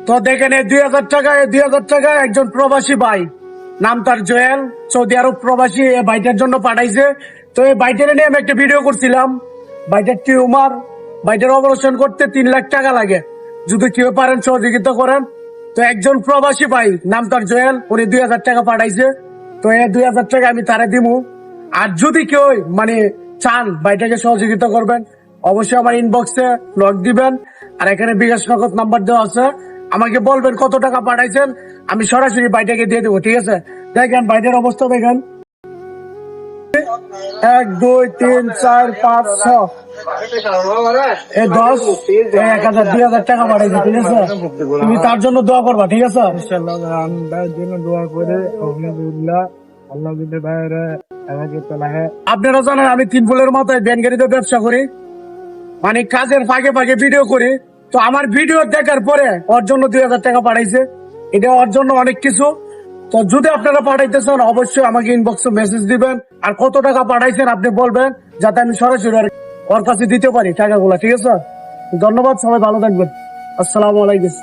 তো দেখেন এই 2000 টাকা একজন প্রবাসী ভাই, নাম তার জোয়েল, সৌদি আরব প্রবাসী, এই ভাইটার জন্য পাঠাইছে। তো এই ভাইটার নিয়ে আমি একটা ভিডিও করছিলাম। ভাইটার টিউমার, ভাইটার অপারেশন করতে 3 লাখ টাকা লাগে। যদি কেউ পারেন সহযোগিতা করেন। তো একজন প্রবাসী ভাই, নাম তার জোয়েল, উনি 2000 টাকা পাঠাইছে। তো এই 2000 টাকা আমি তারে দিমু। আর যদি কেউ মানে চান ভাইটাকে সহযোগিতা করবেন, অবশ্যই আমার ইনবক্সে লক দিবেন। আর এখানে বিকাশ নগদ নাম্বার দেওয়া আছে, আমাকে বলবেন কত টাকা পাঠাইছেন, আমি সরাসরি ভাইটাকে দিয়ে দেবো। ঠিক আছে, দেখেন ভাইটার অবস্থা দেখেন। 1 2 3 4 5 6 এই 10 1000 2000 টাকা পাঠাইছে। ঠিক আছে, তুমি তার জন্য দোয়া করবা। ঠিক আছে, ইনশাআল্লাহ আমরা জন্য দোয়া করে আলহামদুলিল্লাহ আল্লাহ দিলে বাইরে আমাকে তোলাহে। আপনারা জানেন আমি 3 ফুলের মাথায় ভ্যান গাড়িতে ব্যবসা করি, মানে কাজের ফাঁকে ফাঁকে ভিডিও করি। তো আমার ভিডিও দেখার পরে ওর জন্য 2000 টাকা পাঠাইছে। এটা ওর জন্য অনেক কিছু। তো যদি আপনারা পাঠাইতেছেন অবশ্যই আমাকে ইনবক্সে মেসেজ দিবেন। আর কত টাকা পাঠাইছেন আপনি বলবেন, যাতে আমি সরাসরি ওর কাছে দিতে পারি টাকাগুলা। ঠিক আছে, ধন্যবাদ, সবাই ভালো থাকবেন। আসসালামু আলাইকুম।